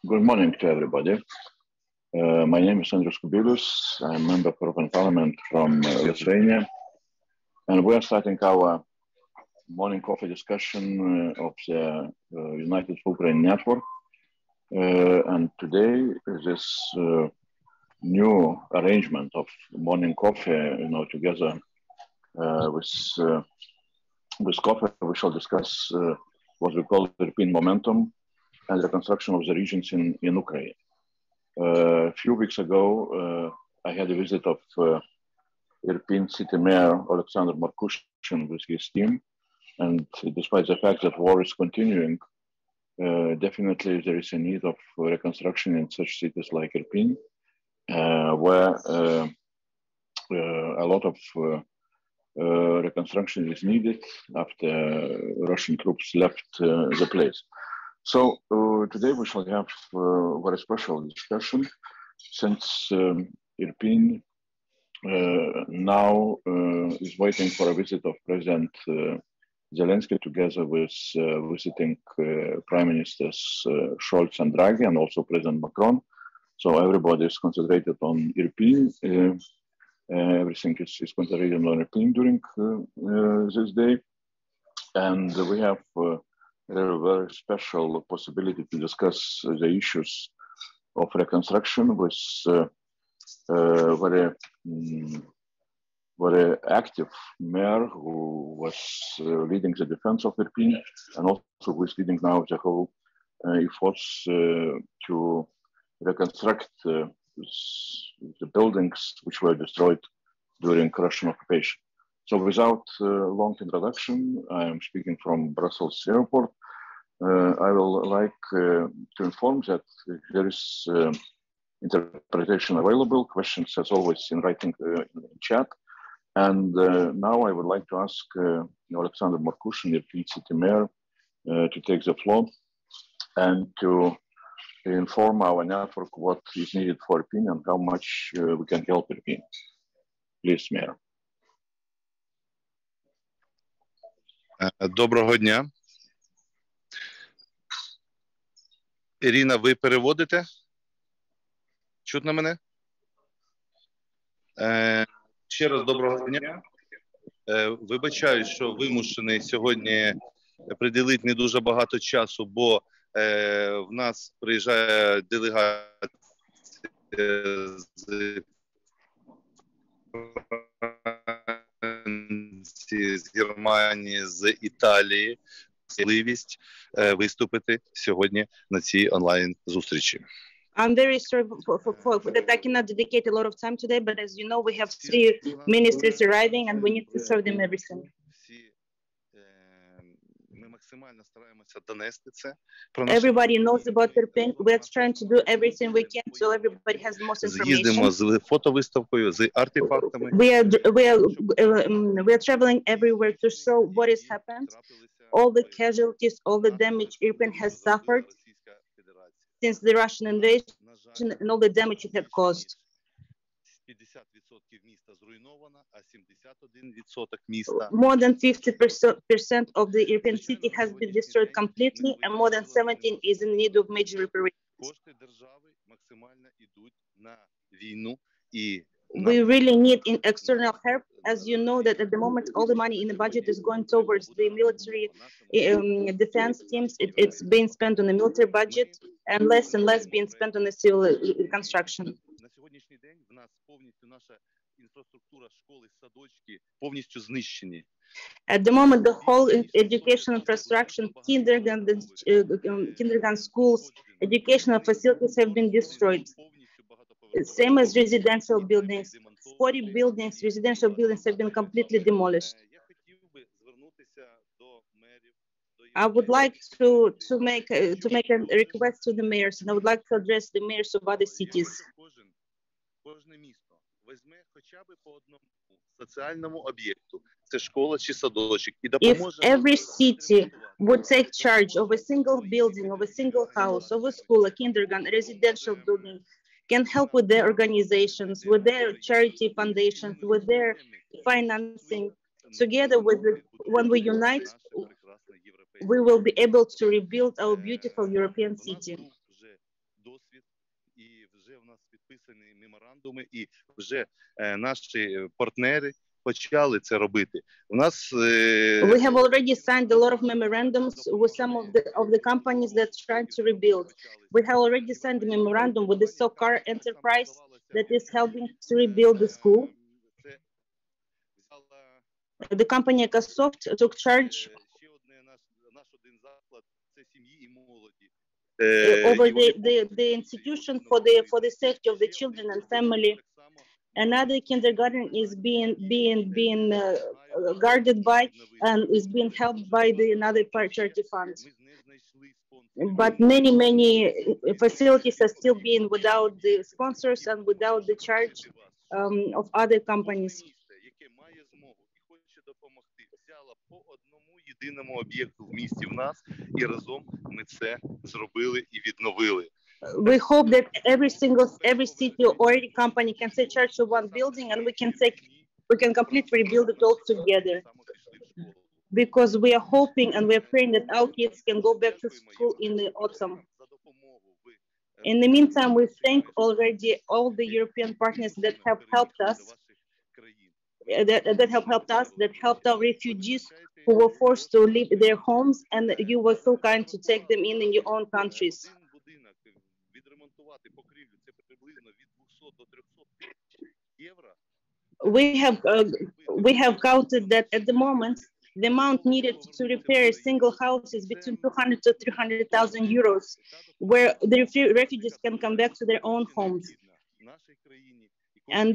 Good morning to everybody. My name is Andrius Kubilius. I'm a member of European Parliament from Lithuania. And we are starting our morning coffee discussion of the United Ukraine Network. And today, this new arrangement of morning coffee, together with coffee, we shall discuss what we call Irpin Momentum and Reconstruction of the regions in Ukraine. A few weeks ago, I had a visit of Irpin City Mayor Alexander Markushin with his team. And despite the fact that war is continuing, definitely there is a need of reconstruction in such cities like Irpin, where a lot of reconstruction is needed after Russian troops left the place. So today we shall have a very special discussion, since Irpin now is waiting for a visit of President Zelensky together with visiting Prime Ministers Scholz and Draghi, and also President Macron. So everybody is concentrated on Irpin. Everything is concentrated on Irpin during this day. And we have a very special possibility to discuss the issues of reconstruction with very active mayor who was leading the defense of Irpin, and also who is leading now the whole efforts to reconstruct the buildings which were destroyed during Russian occupation. So without long introduction, I am speaking from Brussels airport. I will like to inform that there is interpretation available, questions as always in writing in chat. And now I would like to ask Alexander Markushin, Irpin City Mayor, to take the floor and to inform our network what is needed for Irpin and how much we can help Irpin. Please, Mayor. Доброго дня. Ірина, ви переводите? Чутно мене? Ще раз доброго дня. Вибачаю, що вимушений сьогодні приділити не дуже багато часу, бо в нас приїжджає делегація з Германії, з Італії. Можливість виступити сьогодні на цій онлайн-зустрічі. I'm very sorry for that I cannot dedicate a lot of time today, but as you know, we have 3 ministers arriving and we need to serve them everything. Everybody knows about Irpin. We are trying to do everything we can so everybody has the most information. З'їздимо з фотовиставкою, з артефактами. We are traveling everywhere to show what has happened, all the casualties, all the damage Irpin has suffered since the Russian invasion and all the damage it had caused. More than 50% of the Irpin city has been destroyed completely, and more than 17 is in need of major reparations. We really need external help. As you know, that at the moment all the money in the budget is going towards the military defense teams. It's being spent on the military budget and less being spent on the civil construction. At the moment, the whole education infrastructure, kindergarten schools, educational facilities have been destroyed. Same as residential buildings. 40 buildings, residential buildings have been completely demolished. I would like to make a request to the mayors, and I would like to address the mayors of other cities. If every city would take charge of a single building, of a single house, of a school, a kindergarten, a residential building, can help with their organizations, with their charity foundations, with their financing, together with when we unite, we will be able to rebuild our beautiful European city. меморандуми, і вже наші партнери почали це робити. У нас we have already signed a lot of memorandums with some of the companies that try to rebuild. We have already signed a memorandum with the SOCAR enterprise that is helping to rebuild the school. The company Ecosoft took charge over the institution for the safety of the children and family. Another kindergarten is being guarded by and is being helped by another charity fund. But many facilities are still being without the sponsors and without the charge of other companies. По одному єдиному об'єкту в місті в нас, і разом ми це зробили і відновили. We hope that every city or every company can take charge of one building, and we can completely rebuild it all together. Because we are hoping and we are praying that our kids can go back to school in the autumn. In the meantime, we thank already all the European partners that have helped us. That helped our refugees who were forced to leave their homes, and you were so kind to take them in your own countries. We have counted that at the moment the amount needed to repair a single house is between 200 to 300,000 euros, where the refugees can come back to their own homes. And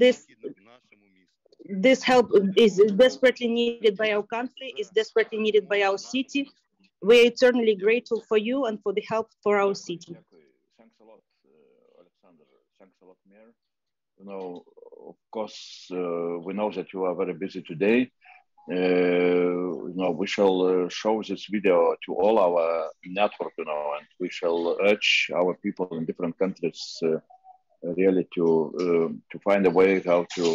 this help is desperately needed by our country, is desperately needed by our city. We are eternally grateful for you and for the help for our city. Thanks a lot, Alexander. Thanks a lot, Mayor. You know, of course, we know that you are very busy today. You know, we shall show this video to all our network, you know, and we shall urge our people in different countries really to find a way how to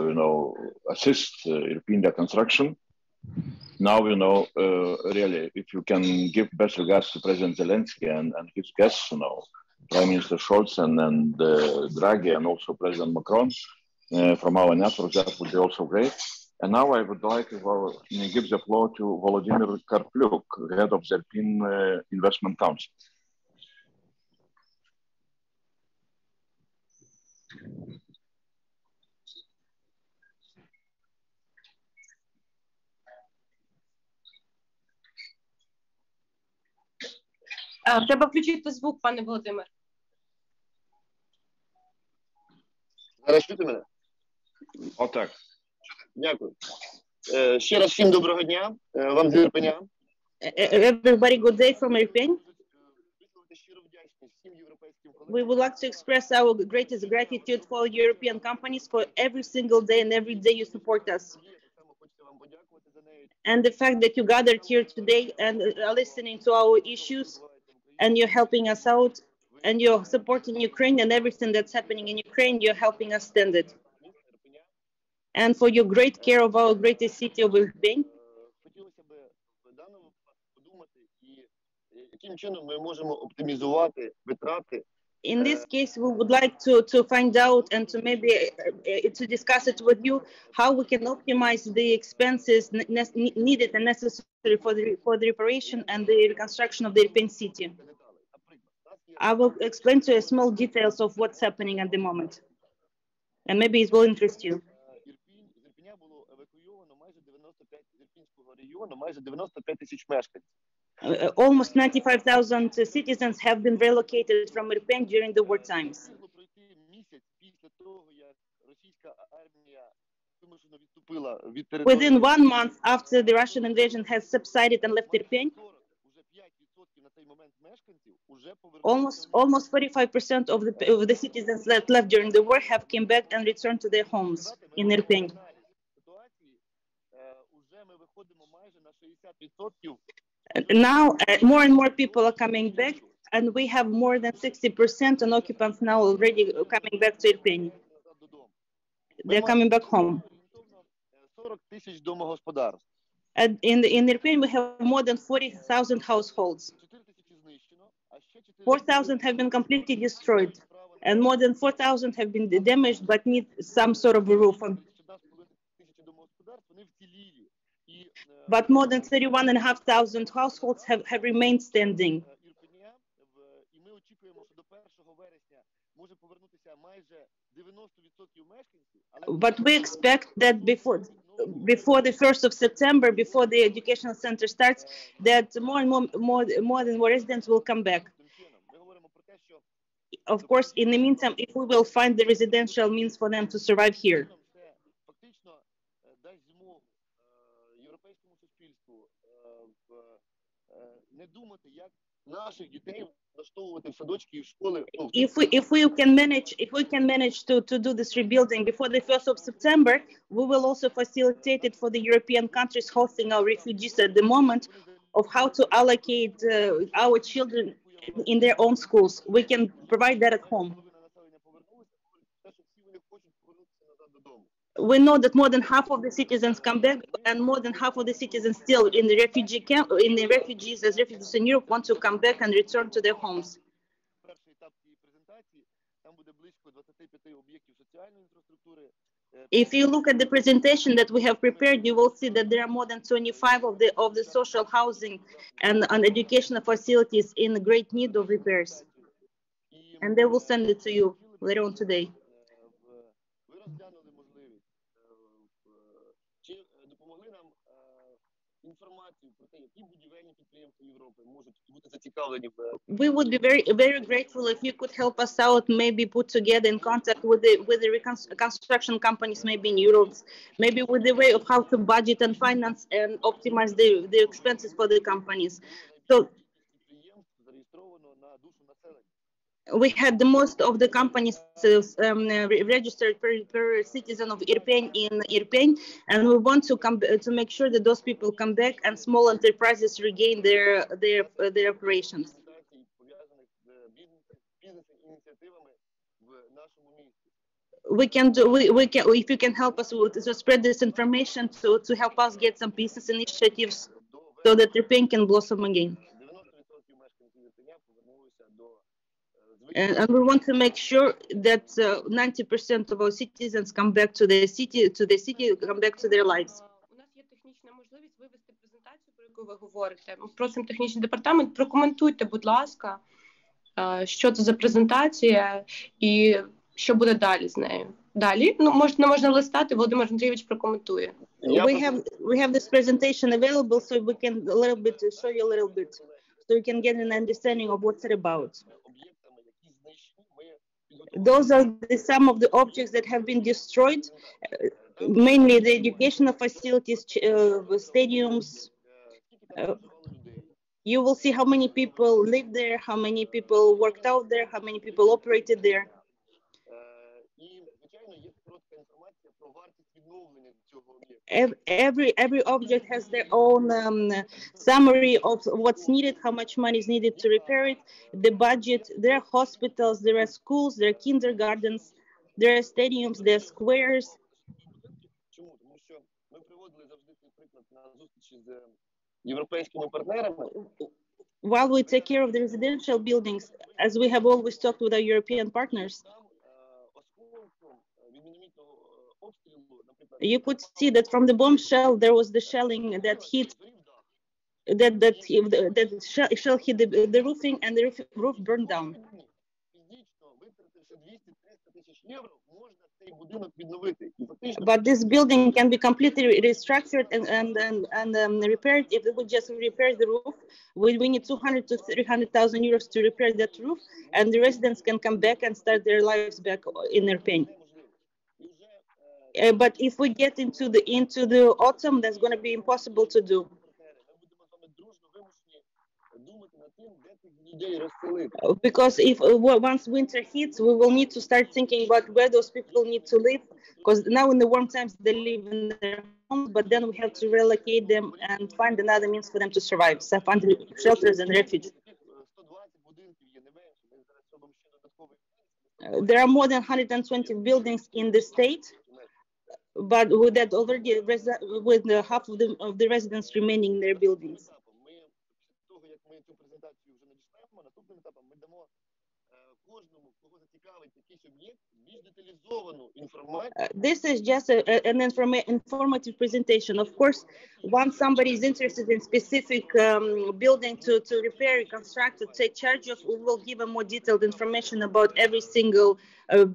you know, assist Irpin reconstruction. Now, you know, really, if you can give best regards to President Zelensky and his guests, you know, Prime Minister Scholz and Draghi, and also President Macron from our network, that would be also great. And now I would like to give the floor to Volodymyr Karplyuk, head of the Irpin Investment Council. Треба включити звук, пане Володимир. Зараз чути мене? Отак. Дякую. Ще раз всім доброго дня. Вам з Ірпеня. Everybody good day from Irpin. We would like to express our greatest gratitude for European companies for every single day and every day you support us. And the fact that you gathered here today and are listening to our issues, and you're helping us out, and you're supporting Ukraine and everything that's happening in Ukraine, you're helping us stand it. And for your great care of our greatest city of Irpin. Яким чином ми можемо оптимізувати витрати? In this case, we would like to find out and to maybe to discuss it with you how we can optimize the expenses needed and necessary for the reparation and the reconstruction of the Irpin city. I will explain to you small details of what's happening at the moment, and maybe it will interest you. З Ірпеня було евакуйовано майже 95 тисяч мешканців. Almost 95,000 citizens have been relocated from Irpin during the war times. Within 1 month after the Russian invasion has subsided and left Irpin, almost 45% of the citizens that left during the war have come back and returned to their homes in Irpin. Now, more and more people are coming back, and we have more than 60% and occupants now already coming back to Irpin. They're coming back home. And in Irpin, we have more than 40,000 households. 4,000 have been completely destroyed. and more than 4,000 have been damaged but need some sort of a roof. But more than 31,500 households have remained standing. But we expect that before the 1st of September, before the educational center starts, that more and more residents will come back. Of course, in the meantime, if we will find the residential means for them to survive here. If we can manage to do this rebuilding before the 1st of September, we will also facilitate it for the European countries hosting our refugees at the moment, of how to allocate our children in their own schools. We can provide that at home. We know that more than half of the citizens come back, and more than half of the citizens still in the refugee camp, refugees in Europe, want to come back and return to their homes. If you look at the presentation that we have prepared, you will see that there are more than 25 of the social housing and educational facilities in great need of repairs. And they will send it to you later on today. We would be very grateful if you could help us out, maybe put together in contact with the construction companies, maybe in Europe, maybe with the way of how to budget and finance and optimize the expenses for the companies. So we had the most of the companies registered per citizen of Irpin in Irpin, and we want to make sure that those people come back and small enterprises regain their operations. We can if you can help us to spread this information to help us get some business initiatives so that Irpin can blossom again. And we want to make sure that 90% of our citizens come back to the city, come back to their lives. У нас є технічна можливість вивести презентацію, про яку ви говорите. Ми просимо технічний департамент, прокоментуйте, будь ласка, що це за презентація і що буде далі з нею. Далі, можна листати, Володимир Андрійович прокоментує. We have this presentation available, so we can show you a little bit, so you can get an understanding of what's it about. Those are some of the objects that have been destroyed, mainly the educational facilities, stadiums. You will see how many people live there, how many people worked out there, how many people operated there. Every object has their own summary of what's needed, how much money is needed to repair it, the budget. There are hospitals, there are schools, there are kindergartens, there are stadiums, there are squares. While we take care of the residential buildings, as we have always talked with our European partners, you could see that from the bomb shell there was the shelling that hit, shell hit the roofing, and the roof burned down. But this building can be completely restructured and repaired. If we just repair the roof, we need 200 to 300,000 euros to repair that roof, and the residents can come back and start their lives back in Irpin. But if we get into the autumn, that's going to be impossible to do. Because once winter hits, we will need to start thinking about where those people need to live. Because now in the warm times they live in their homes, but then we have to relocate them and find another means for them to survive. So find shelters and refuge. There are more than 120 buildings in the state, but with that already with half of the residents remaining in their buildings. This is just an informative presentation. Of course, once somebody is interested in specific building to repair, reconstruct, to take charge of, we will give them more detailed information about every single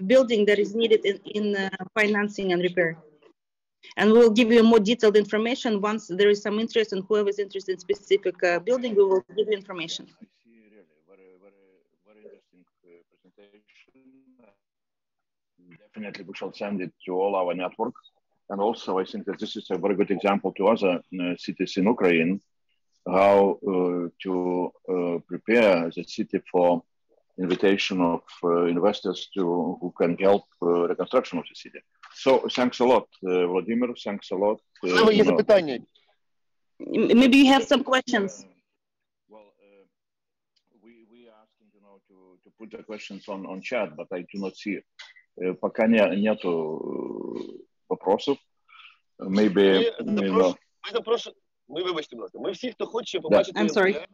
building that is needed in financing and repair. And we'll give you more detailed information once there is some interest, and whoever is interested in specific building, we will give you information. I see really very interesting presentation. Definitely, we shall send it to all our network. And also, I think that this is a very good example to other cities in Ukraine, how to prepare the city for invitation of investors who can help reconstruction of the city. So, thanks a lot, Vladimir. Thanks a lot. Maybe you have some questions. Well, we are asking, to put the questions on chat, but I do not see. Пока нету вопросов. Maybe, Ми, вибачте, будь ласка, ми всі, хто хоче побачити запрошуємо.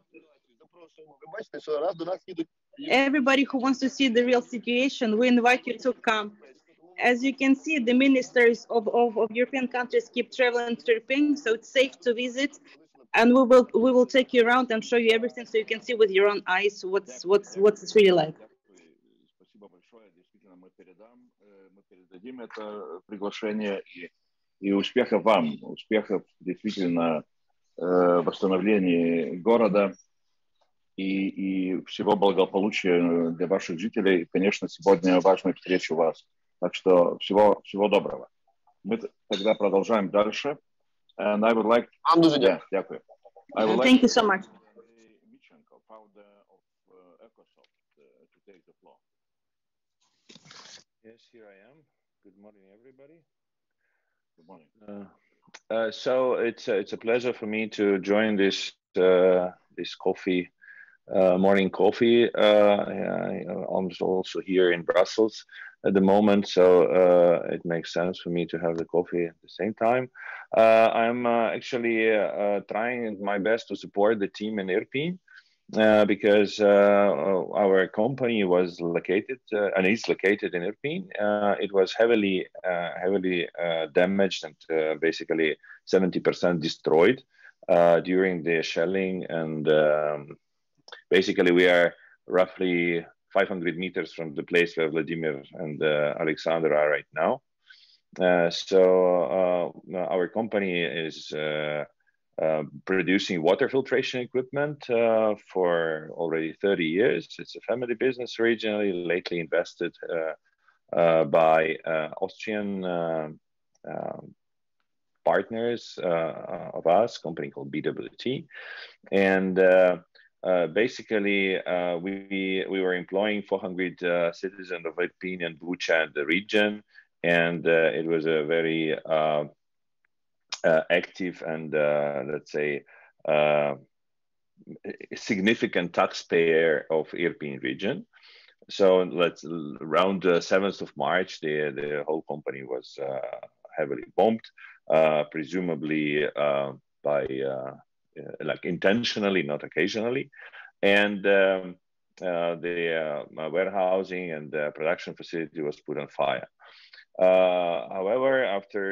Ви бачите, що раз до нас їдуть. Everybody who wants to see the real situation, we invite you to come. As you can see, the ministers of European countries keep traveling to Irpin, so it's safe to visit. And we will take you around and show you everything, so you can see with your own eyes what's it's really like. Спасибо большое. Действительно, мы передадим это приглашение, и успехов вам, успехов действительно в восстановлении города и всего благополучия для ваших жителей. Конечно, сегодня важная встреча у вас. Так что всего доброго. Мы тогда продолжаем дальше. And I would like... Дякую. Thank you so much. Michenko, founder of EcoSoft, to take the floor. Yes, here I am. Good morning, everybody. Good morning. So it's a pleasure for me to join this coffee, morning coffee. I'm also here in Brussels at the moment, so it makes sense for me to have the coffee at the same time. I'm actually trying my best to support the team in Irpin. Because our company was located and is located in Irpin. It was heavily damaged and basically 70% destroyed during the shelling. And basically, we are roughly 500 meters from the place where Vladimir and Alexander are right now. So our company is producing water filtration equipment for already 30 years. It's a family business originally, lately invested by Austrian partners of us, a company called BWT. And basically, we were employing 400 citizens of Irpin and Bucha and the region. And it was a very active and let's say significant taxpayer of Irpin region. So around the 7th of March, the whole company was heavily bombed, presumably by like intentionally, not occasionally, and the warehousing and the production facility was put on fire. However,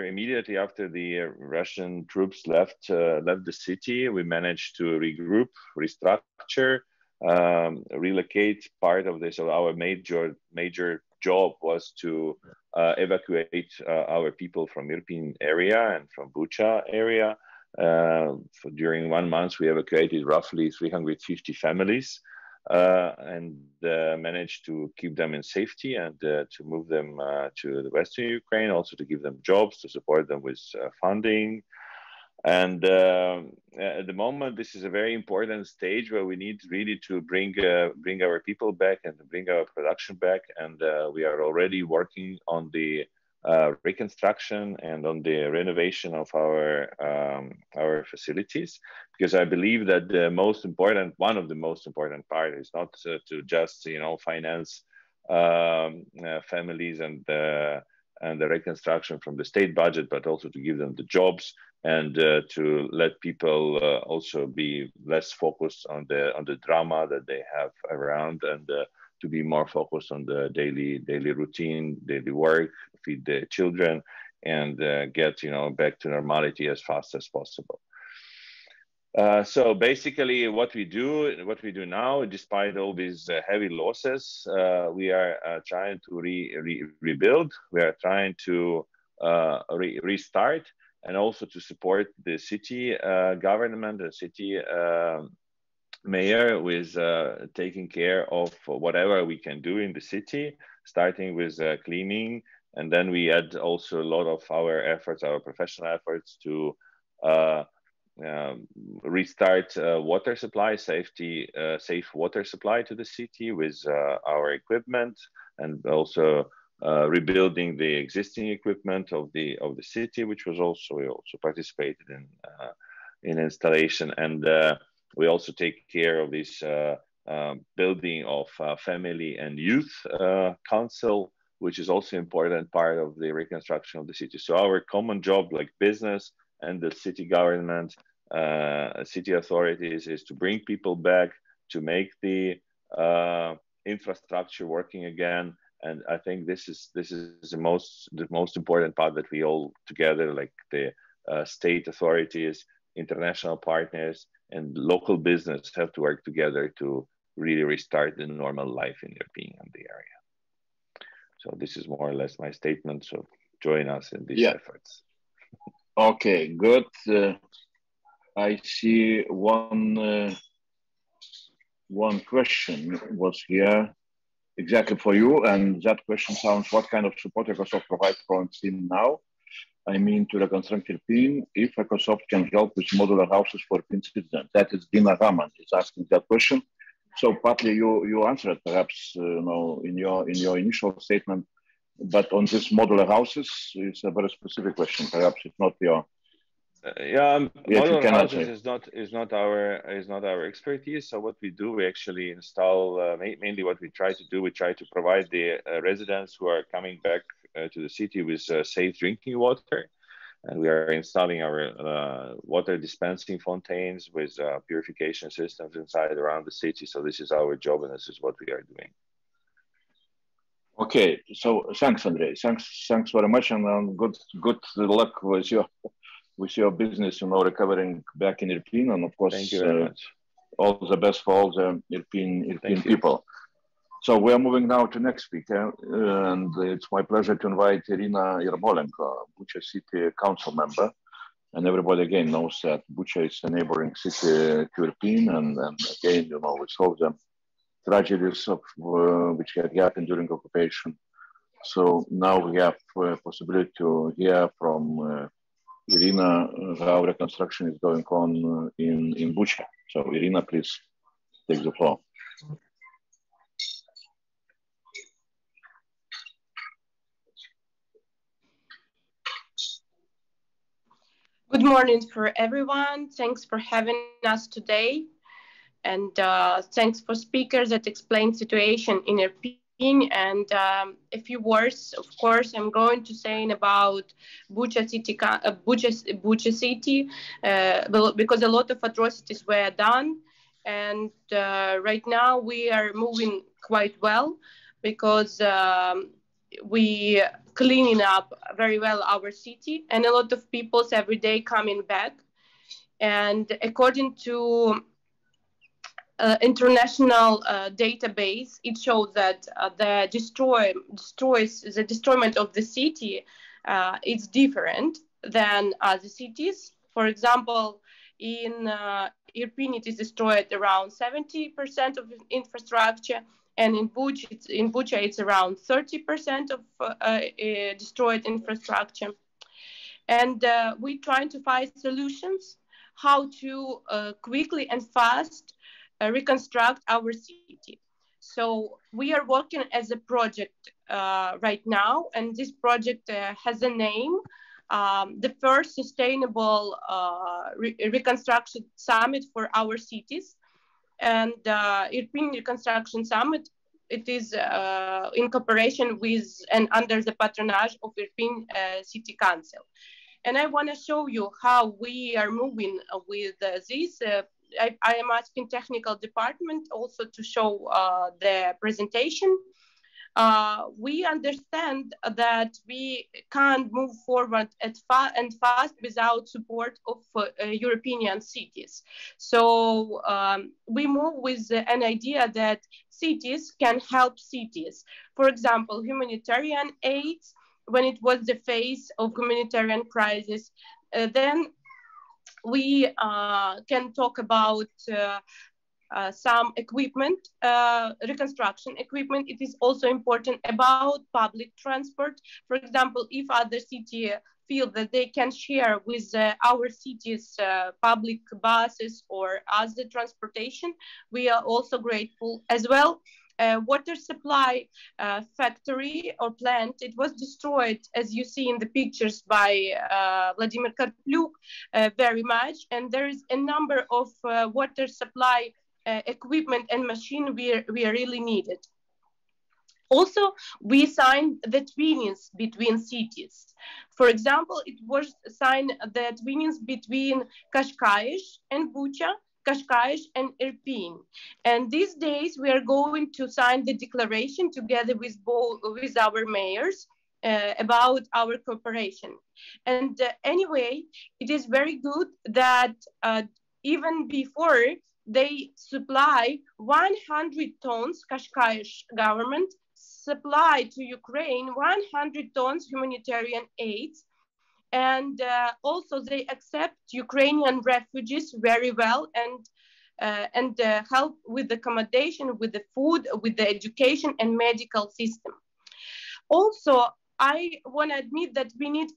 immediately after the Russian troops left the city, we managed to regroup, restructure, relocate part of this. So our major job was to evacuate our people from Irpin area and from Bucha area. During 1 month, we evacuated roughly 350 families. And managed to keep them in safety and to move them to the Western Ukraine, also to give them jobs, to support them with funding. And at the moment, this is a very important stage where we need really to bring our people back and bring our production back. And we are already working on the reconstruction and on the renovation of our facilities, because I believe that one of the most important part is not to just finance families and the reconstruction from the state budget, but also to give them the jobs and to let people also be less focused on the drama that they have around and to be more focused on the daily routine, daily work, feed the children, and get back to normality as fast as possible. So basically, what we do now, despite all these heavy losses, we are trying to rebuild. We are trying to restart, and also to support the city government, the city mayor, with taking care of whatever we can do in the city, starting with cleaning, and then we add also a lot of our efforts, our professional efforts, to restart water supply, safe water supply to the city with our equipment, and also rebuilding the existing equipment of the city, which was we also participated in installation, and we also take care of this building of family and youth council, which is also important part of the reconstruction of the city. So our common job, like business and the city government, city authorities, is to bring people back, to make the infrastructure working again. And I think this is the most important part, that we all together, like the state authorities, international partners, and local business, have to work together to really restart the normal life in Irpin and the area. So this is more or less my statement. So join us in these efforts. Okay, good. I see one question was here exactly for you, and that question sounds: what kind of support Ecosoft provides for Irpin now? I mean, to reconstruct Irpin, if Ecosoft can help with modular houses for Irpin citizens. That is Dina Raman is asking that question. So partly you answered, perhaps, in your initial statement, but on this modular houses, it's a very specific question. Perhaps it's not your. Modular houses is not our expertise. So what we do, we actually install, mainly what we try to do, we try to provide the residents who are coming back to the city with safe drinking water. And we are installing our water dispensing fontaines with purification systems inside around the city. So this is our job, and this is what we are doing. Okay, so thanks, Andrei. Thanks very much, and good luck with your business, recovering back in Irpin, and of course, thank you very much. All the best for all the Irpin people. So we are moving now to next speaker, and it's my pleasure to invite Irina Yermolenko, Bucha City Council member. And everybody again knows that Bucha is a neighboring city to Irpin, and again, with all the tragedies of which had happened during occupation. So now we have possibility to hear from Irina how reconstruction is going on in Bucha. So Irina, please take the floor. Good morning for everyone. Thanks for having us today. And thanks for speakers that explain situation in Irpin. And a few words, of course, I'm going to say about Bucha City, because a lot of atrocities were done. And right now we are moving quite well, because we cleaning up very well our city, and a lot of people every day coming back. And according to international database, it shows that the destroyment of the city is different than other cities. For example, in Irpin, it is destroyed around 70% of infrastructure, and in Bucha it's around 30% of destroyed infrastructure. And we're trying to find solutions how to quickly and fast reconstruct our city. So we are working as a project right now, and this project has a name, the first sustainable reconstruction summit for our cities. And Irpin Reconstruction Summit, it is in cooperation with and under the patronage of Irpin City Council. And I want to show you how we are moving with this I am asking technical department also to show the presentation. We understand that we can't move forward fast without support of European cities. So we move with an idea that cities can help cities. For example, humanitarian aid, when it was the phase of humanitarian crisis, then we can talk about some equipment, reconstruction equipment. It is also important about public transport. For example, if other city feel that they can share with our city's public buses or other transportation, we are also grateful as well. Water supply factory or plant, it was destroyed, as you see in the pictures, by Vladimir Karpluk very much, and there is a number of water supply equipment and machine we really needed. Also, we signed the twinings between cities. For example, it was signed the twinings between Kashkaish and Bucha, Kashkaish and Irpin. And these days we are going to sign the declaration together with our mayors about our cooperation. And anyway, it is very good that even before they supply 100 tons, Kashkaish government supply to Ukraine 100 tons humanitarian aid. And also they accept Ukrainian refugees very well and help with the accommodation, with the food, with the education and medical system. Also, I want to admit that we need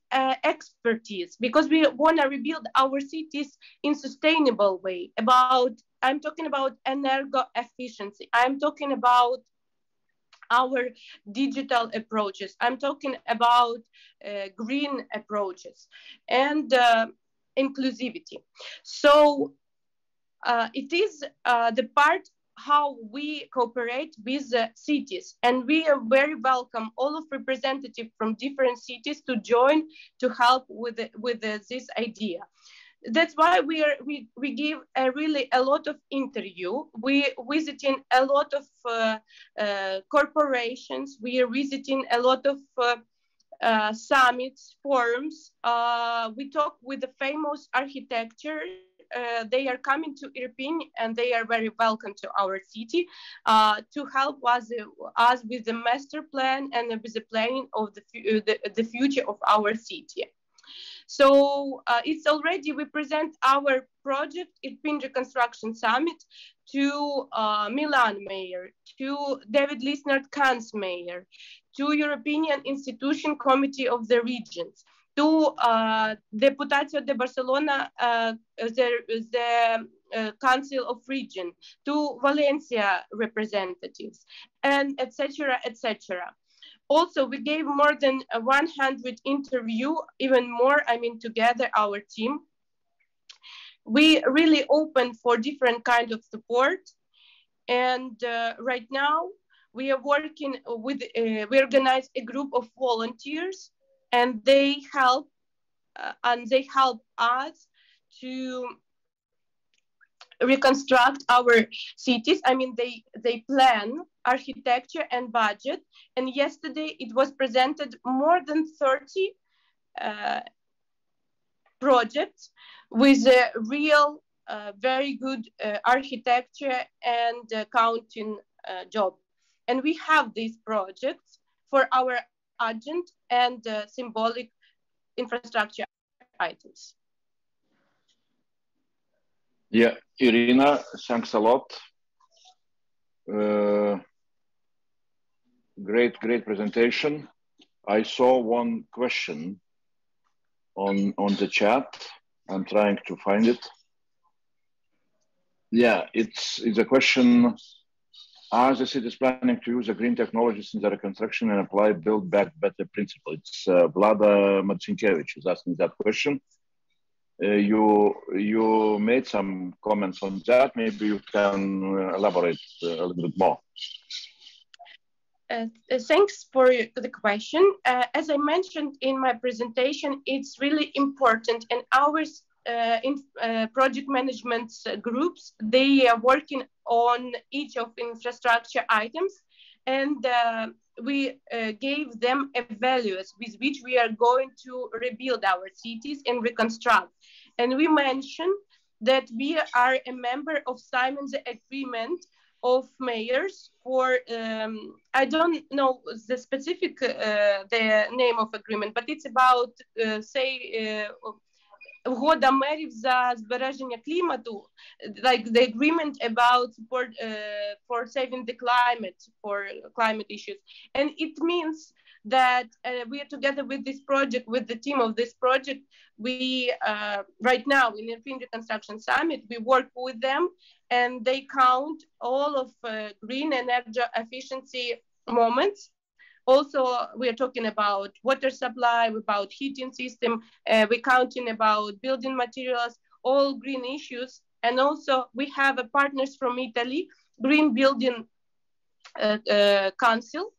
expertise because we want to rebuild our cities in sustainable way. I'm talking about energo efficiency. I'm talking about our digital approaches. I'm talking about green approaches and inclusivity. So it is the part how we cooperate with the cities, and we are very welcome all of representatives from different cities to join to help with this idea. That's why we give really a lot of interview. We visiting a lot of corporations. We are visiting a lot of summits, forums. We talk with the famous architecture. They are coming to Irpin and they are very welcome to our city to help us with the master plan and with the planning of the future of our city. So it's already, we present our project, Irpin Reconstruction Summit, to Milan Mayor, to David Lisnard Khan's Mayor, to European Institution Committee of the Regions, to Deputatio de Barcelona, the Council of Region, to Valencia representatives, and etc., etc. Also, we gave more than 100 interviews, even more, I mean, together, our team. We really open for different kinds of support. And right now, we are working with, we organize a group of volunteers, and they help us to reconstruct our cities. I mean, they plan architecture and budget. And yesterday it was presented more than 30 projects with a real, very good architecture and accounting job. And we have these projects for our urgent and symbolic infrastructure items. Yeah, Irina, thanks a lot. Great presentation. I saw one question on the chat. I'm trying to find it. Yeah, it's a question. Are the cities planning to use the green technologies in the reconstruction and apply build back better principle? It's Vlada Marcinkevich is asking that question. You made some comments on that. Maybe you can elaborate a little bit more. Thanks for the question. As I mentioned in my presentation, it's really important, and project management groups. They are working on each of infrastructure items, and we gave them a values with which we are going to rebuild our cities and reconstruct. And we mentioned that we are a member of Simon's Agreement of Mayors for, I don't know the specific, the name of agreement, but it's about, Угода мерів за збереження клімату, like the agreement about support for saving the climate, for climate issues. And it means that we are together with this project, with the team of this project. We, right now in the Irpin Reconstruction Summit, we work with them, and they count all of green energy efficiency moments. Also, we are talking about water supply, about heating system, we're counting about building materials, all green issues. And also we have partners from Italy, Green Building Council.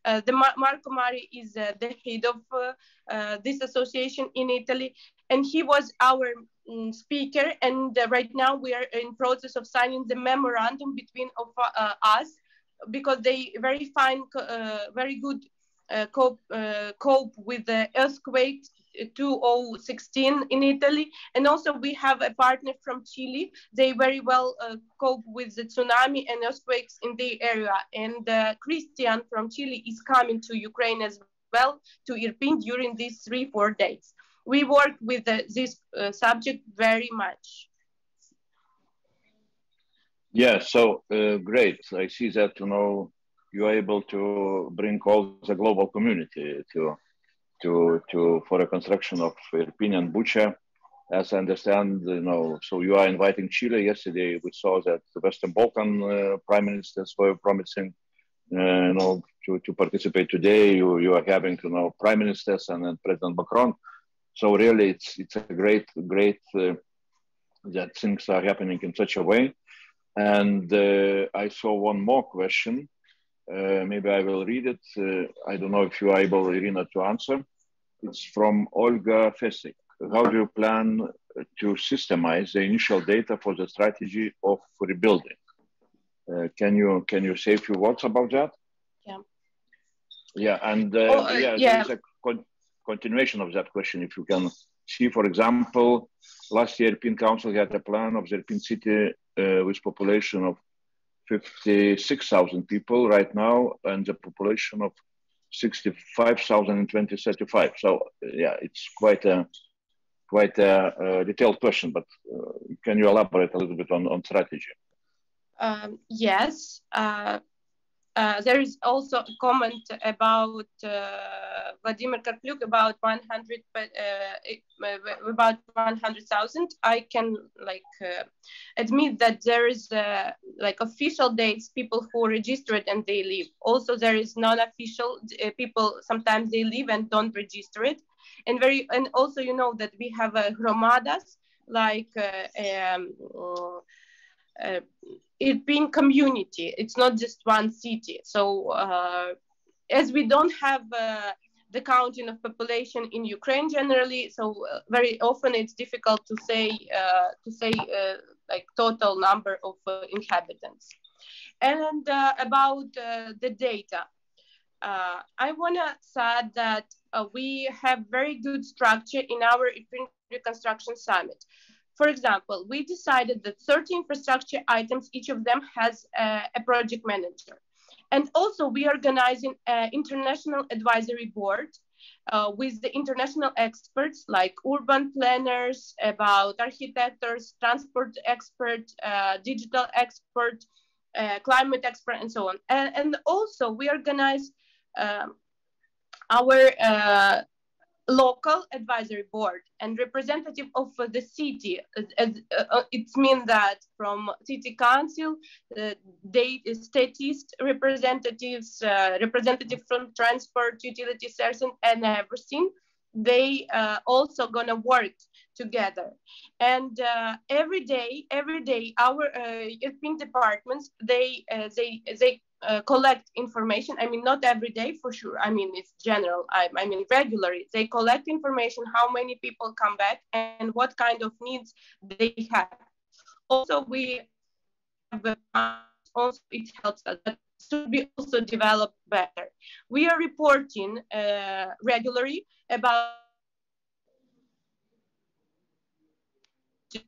Marco Mari is the head of this association in Italy, and he was our speaker. And right now we are in process of signing the memorandum between us, because they very good cope with the earthquake 2016 in Italy. And also we have a partner from Chile. They very well cope with the tsunami and earthquakes in the area. And Christian from Chile is coming to Ukraine as well, to Irpin, during these 3-4 days. We work with this subject very much. Yeah, so great. I see that, you know, you are able to bring all the global community for a construction of Irpin and Bucha. As I understand, you know, so you are inviting Chile. Yesterday we saw that the Western Balkan prime ministers were promising, you know, to participate. Today you are having, you know, prime ministers and then President Macron. So really it's a great that things are happening in such a way. And I saw one more question. Maybe I will read it. I don't know if you are able, Irina, to answer. It's from Olga Fesik. How do you plan to systemize the initial data for the strategy of rebuilding? Can you say a few words about that? Yeah. Yeah, and there is a continuation of that question. If you can see, for example, last year, Irpin Council had a plan of the Irpin city with population of 56,000 people right now, and the population of 65,000 in 2035. So yeah, it's quite a detailed question, but can you elaborate a little bit on strategy? Yes. There is also a comment about Vladimir Karplyuk about 100,000. I can admit that there is official dates, people who registered and they leave. Also, there is non-official people. Sometimes they leave and don't register it. And also, you know, that we have hromadas, like Irpin community. It's not just one city. So as we don't have the counting of population in Ukraine generally, so very often it's difficult to say total number of inhabitants. And about the data, I want to say that we have very good structure in our Irpin Reconstruction Summit. For example, we decided that 30 infrastructure items, each of them has a project manager. And also we are organizing an international advisory board with the international experts like urban planners, about architects, transport experts, digital experts, climate expert, and so on. And also we organize our local advisory board and representative of the city. It means that from city council, statist representatives, representative from transport, utility services, and everything. They also gonna work together. And every day, our Irpin departments, they collect information. I mean, not every day for sure. I mean, it's general. I mean, regularly. They collect information, how many people come back and what kind of needs they have. Also, we have also it helps us, but it should be also developed better. We are reporting regularly about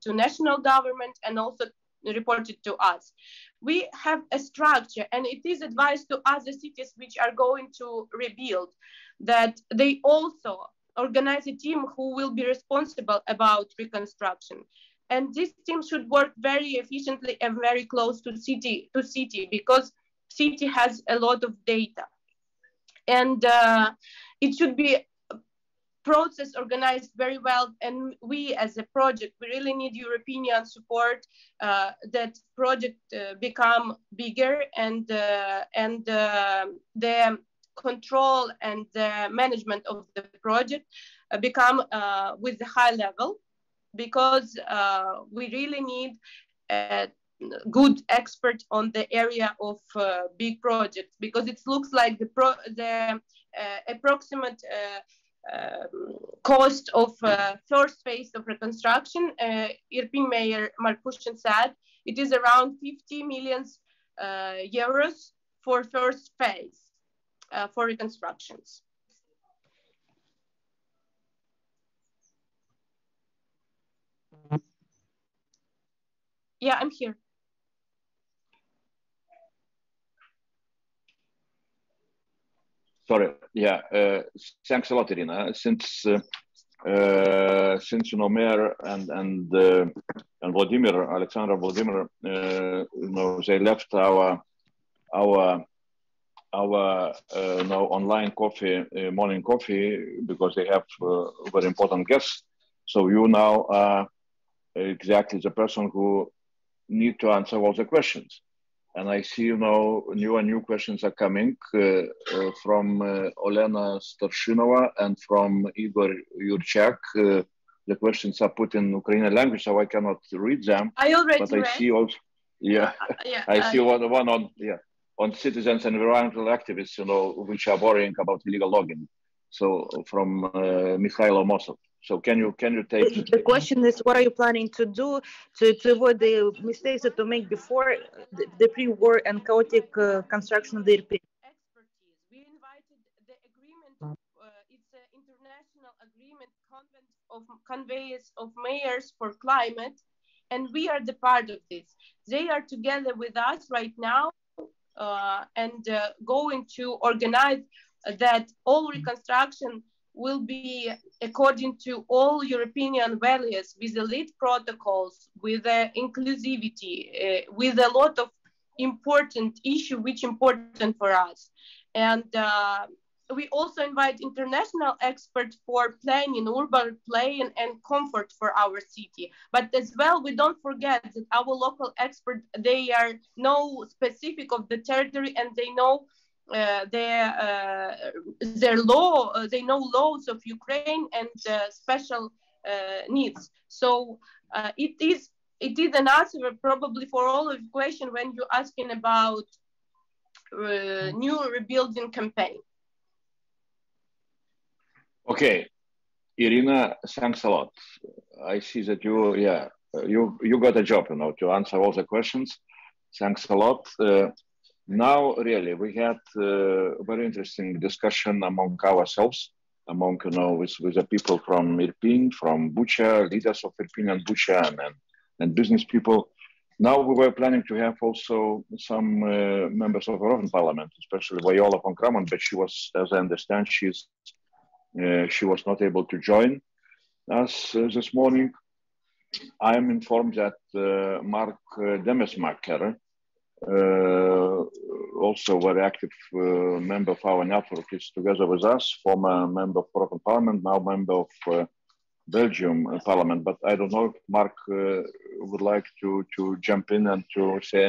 to national government and also reported to us. We have a structure, and it is advised to other cities which are going to rebuild that they also organize a team who will be responsible about reconstruction. And this team should work very efficiently and very close to city because city has a lot of data. And it should be process organized very well, and we as a project, we really need European support that project become bigger, and the control and the management of the project become with the high level, because we really need a good expert on the area of big projects, because it looks like the approximate cost of first phase of reconstruction, Irpin Mayor Markushin said, it is around 50 million euros for first phase for reconstructions. Yeah, I'm here. Sorry. Yeah. Thanks a lot, Irina. Since you know, Mayor and Vladimir, Alexander Vladimir, you know, they left our online coffee, morning coffee, because they have very important guests. So you now are exactly the person who need to answer all the questions. And I see, you know, new questions are coming from Olena Starshinova and from Igor Yurchak. The questions are put in Ukrainian language, so I cannot read them. I already but read. I see also, I see one on citizens and environmental activists, you know, which are worrying about illegal logging. So from Mikhailo Mosov. So can you take the question is, what are you planning to do to avoid the mistakes that to make before the pre-war and chaotic construction of the Irpin? Expertise. We invited the agreement. It's an international agreement, conveys of mayors for climate, and we are the part of this. They are together with us right now and going to organize that all reconstruction will be according to all European values, with elite protocols, with inclusivity, with a lot of important issues which are important for us. And we also invite international experts for planning, urban planning, and comfort for our city. But as well, we don't forget that our local experts, they are know specific of the territory, and they know their law, they know laws of Ukraine and special needs. So it is an answer probably for all of the question when you're asking about new rebuilding campaign. Okay, Irina, thanks a lot. I see that you got a job, you know, to answer all the questions. Thanks a lot. Now, really, we had a very interesting discussion among ourselves, among, you know, with the people from Irpin, from Bucha, leaders of Irpin and Bucha, and business people. Now we were planning to have also some members of European Parliament, especially Viola von Kramon, but she was, as I understand, she was not able to join us this morning. I am informed that Mark Demesmaker, also very active member of our network, is together with us, former member of European Parliament, now member of Belgium Parliament. But I don't know if Mark would like to jump in and to say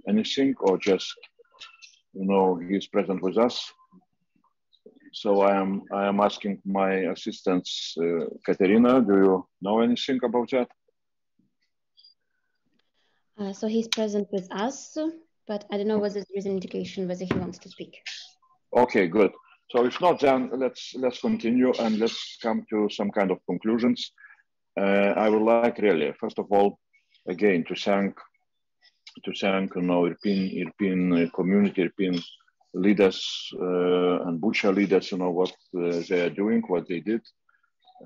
anything, or just, you know, he's present with us. So I am asking my assistant, Katerina, do you know anything about that? So he's present with us, but I don't know whether there is an indication whether he wants to speak. Okay, good. So if not, then let's continue and let's come to some kind of conclusions. I would like really, first of all, again, to thank Irpin community, Irpin leaders and Bucha leaders, what they are doing, what they did,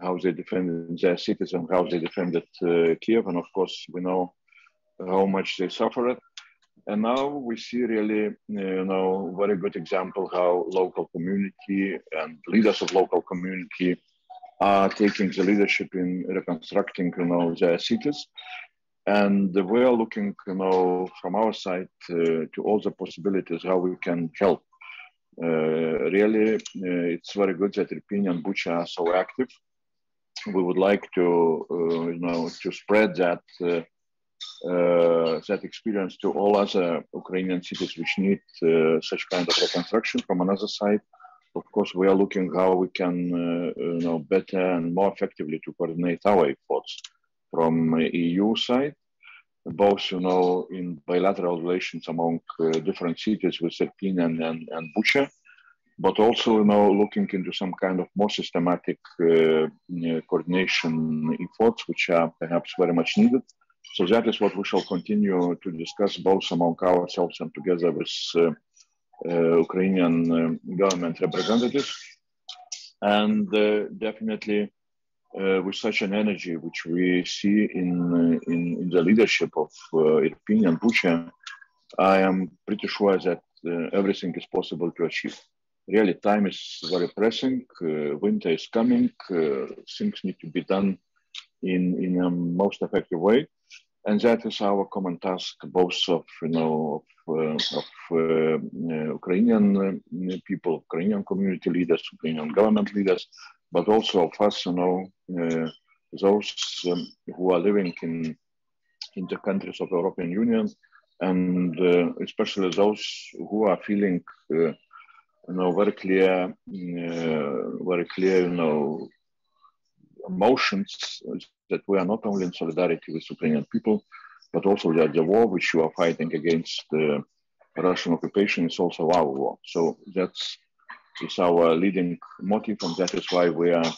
how they defended their cities and how they defended Kiev. And of course, we know how much they suffered. And now we see really, very good example how local community and leaders of local community are taking the leadership in reconstructing, their cities. And we are looking, from our side to all the possibilities how we can help. Really, it's very good that Irpin and Bucha are so active. We would like to, to spread that that experience to all other Ukrainian cities which need such kind of reconstruction. From another side, of course, we are looking how we can, better and more effectively to coordinate our efforts from EU side, both, in bilateral relations among different cities with Irpin and Bucha, but also, looking into some kind of more systematic coordination efforts, which are perhaps very much needed. So that is what we shall continue to discuss both among ourselves and together with Ukrainian government representatives. And definitely with such an energy which we see in the leadership of Irpin and Bucha, I am pretty sure that everything is possible to achieve. Really, time is very pressing, winter is coming, things need to be done in a most effective way. And that is our common task, both of Ukrainian people, Ukrainian community leaders, Ukrainian government leaders, but also of us, those who are living in the countries of the European Union, and especially those who are feeling, very clear, emotions that we are not only in solidarity with Ukrainian people, but also that the war which you are fighting against the Russian occupation is also our war. So that's our leading motive, and that is why we are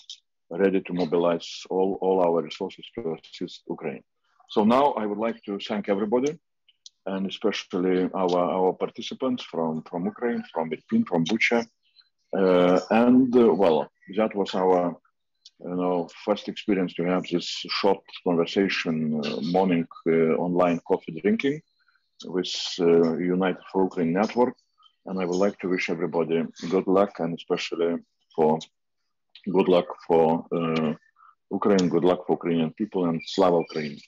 ready to mobilize all our resources to assist Ukraine. So now I would like to thank everybody, and especially our participants from Ukraine, from Irpin, from Bucha, well, that was our first experience to have this short conversation, morning online coffee drinking with United for Ukraine Network. And I would like to wish everybody good luck, and especially good luck for Ukraine, good luck for Ukrainian people, and Slava Ukraini.